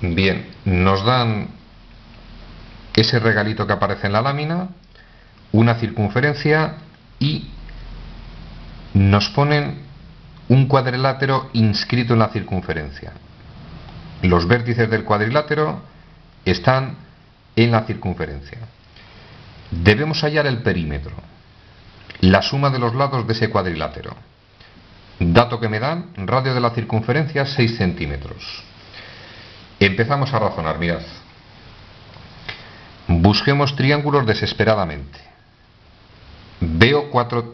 Bien, nos dan ese regalito que aparece en la lámina, una circunferencia y nos ponen un cuadrilátero inscrito en la circunferencia. Los vértices del cuadrilátero están en la circunferencia. Debemos hallar el perímetro, la suma de los lados de ese cuadrilátero. Dato que me dan, radio de la circunferencia 6 centímetros. Empezamos a razonar, mirad. Busquemos triángulos desesperadamente. Veo cuatro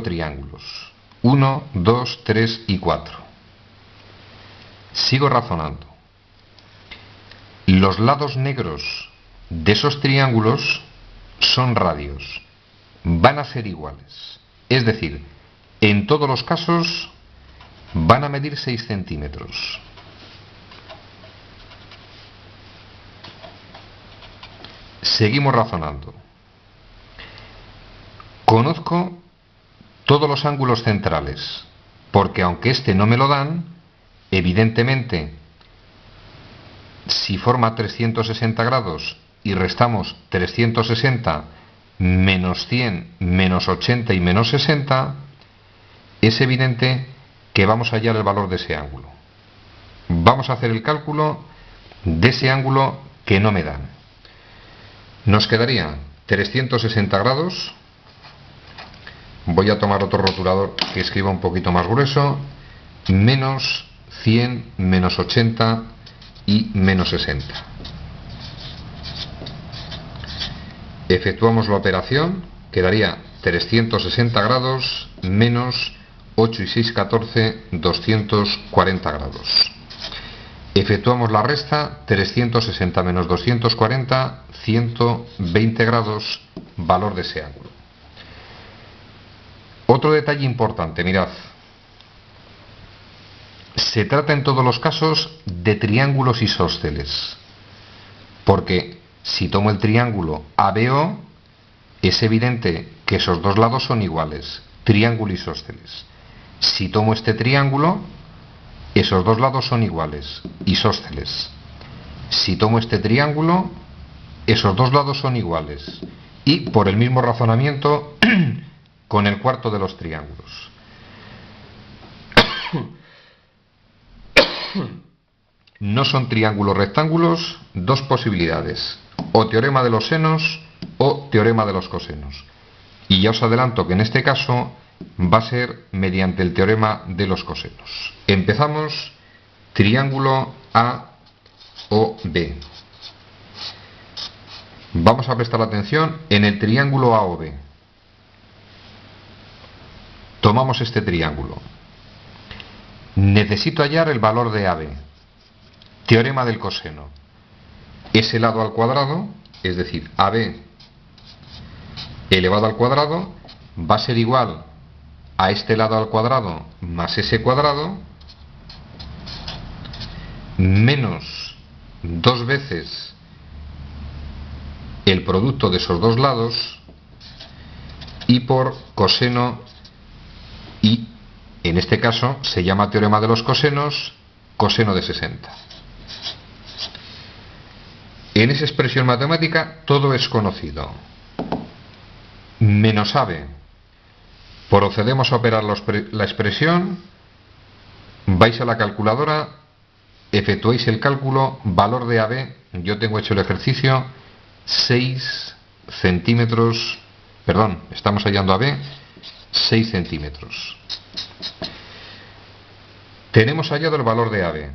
triángulos. 1, 2, 3 y 4. Sigo razonando. Los lados negros de esos triángulos son radios. Van a ser iguales. Es decir, en todos los casos van a medir 6 centímetros. Seguimos razonando. Conozco todos los ángulos centrales, porque aunque este no me lo dan, evidentemente, si forma 360 grados y restamos 360 menos 100 menos 80 y menos 60, es evidente que vamos a hallar el valor de ese ángulo. Vamos a hacer el cálculo de ese ángulo que no me dan. Nos quedaría 360 grados. Voy a tomar otro rotulador que escriba un poquito más grueso. Menos 100, menos 80 y menos 60. Efectuamos la operación. Quedaría 360 grados menos 8 y 6, 14, 240 grados. Efectuamos la resta, 360 menos 240, 120 grados, valor de ese ángulo. Otro detalle importante, mirad. Se trata en todos los casos de triángulos isósceles, porque si tomo el triángulo ABO, es evidente que esos dos lados son iguales, triángulo isósceles. Si tomo este triángulo, esos dos lados son iguales, isósceles. Si tomo este triángulo, esos dos lados son iguales. Y por el mismo razonamiento, con el cuarto de los triángulos. No son triángulos rectángulos, dos posibilidades. O teorema de los senos o teorema de los cosenos. Y ya os adelanto que en este caso va a ser mediante el teorema de los cosenos. Empezamos. Triángulo AOB. Vamos a prestar atención en el triángulo AOB. Tomamos este triángulo. Necesito hallar el valor de AB. Teorema del coseno. Ese lado al cuadrado, es decir, AB elevado al cuadrado, va a ser igual a este lado al cuadrado más ese cuadrado, menos 2 veces el producto de esos dos lados, y por coseno, y en este caso se llama teorema de los cosenos, coseno de 60. En esa expresión matemática todo es conocido. Menos AB. Procedemos a operar la expresión, vais a la calculadora, efectuáis el cálculo, valor de AB, yo tengo hecho el ejercicio, 6 centímetros, perdón, estamos hallando AB, 6 centímetros. Tenemos hallado el valor de AB.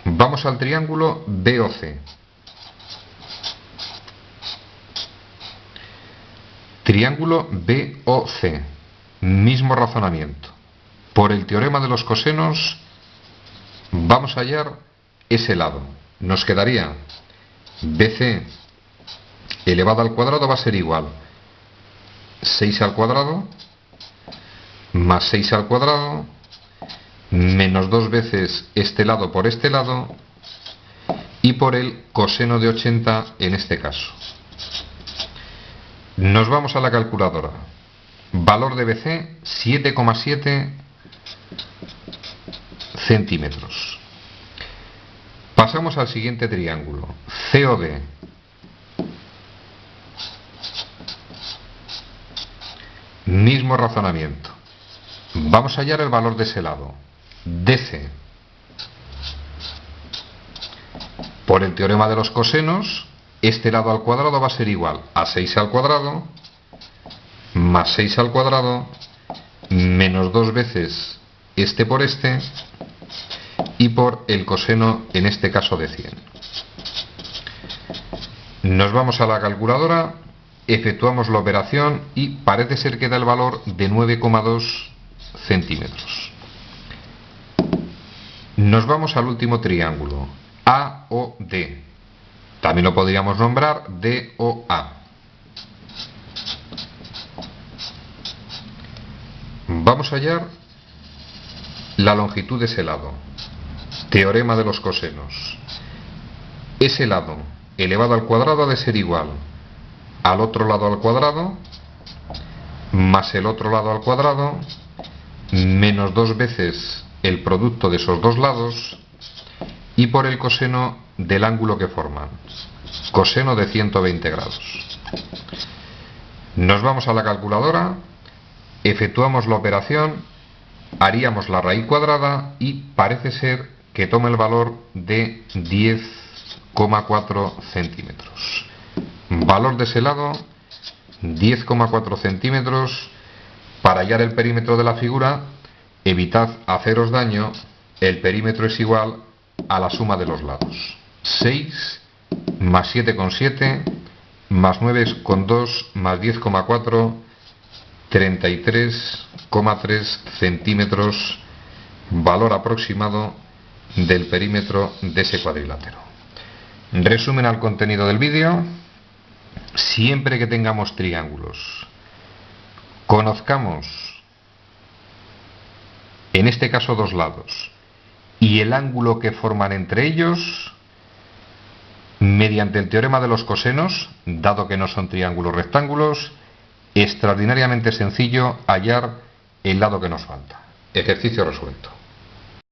Vamos al triángulo BOC. Triángulo BOC. Mismo razonamiento. Por el teorema de los cosenos vamos a hallar ese lado. Nos quedaría BC elevado al cuadrado va a ser igual 6 al cuadrado más 6 al cuadrado menos 2 veces este lado por este lado y por el coseno de 80 en este caso. Nos vamos a la calculadora. Valor de BC 7,7 centímetros. Pasamos al siguiente triángulo, COD. Mismo razonamiento. Vamos a hallar el valor de ese lado, DC. Por el teorema de los cosenos, este lado al cuadrado va a ser igual a 6 al cuadrado más 6 al cuadrado menos 2 veces este por este y por el coseno, en este caso de 100. Nos vamos a la calculadora, efectuamos la operación y parece ser que da el valor de 9,2 centímetros. Nos vamos al último triángulo, AOD. También lo podríamos nombrar DOA. Vamos a hallar la longitud de ese lado. Teorema de los cosenos. Ese lado elevado al cuadrado ha de ser igual al otro lado al cuadrado más el otro lado al cuadrado menos 2 veces el producto de esos dos lados y por el coseno del ángulo que forman, coseno de 120 grados. Nos vamos a la calculadora, efectuamos la operación, haríamos la raíz cuadrada y parece ser que toma el valor de 10,4 centímetros. Valor de ese lado, 10,4 centímetros. Para hallar el perímetro de la figura, evitad haceros daño, el perímetro es igual a la suma de los lados. 6 más 7,7 más 9,2 más 10,4, 33,3 centímetros, valor aproximado del perímetro de ese cuadrilátero. Resumen al contenido del vídeo. Siempre que tengamos triángulos, conozcamos, en este caso, dos lados y el ángulo que forman entre ellos, mediante el teorema de los cosenos, dado que no son triángulos rectángulos, extraordinariamente sencillo hallar el lado que nos falta. Ejercicio resuelto.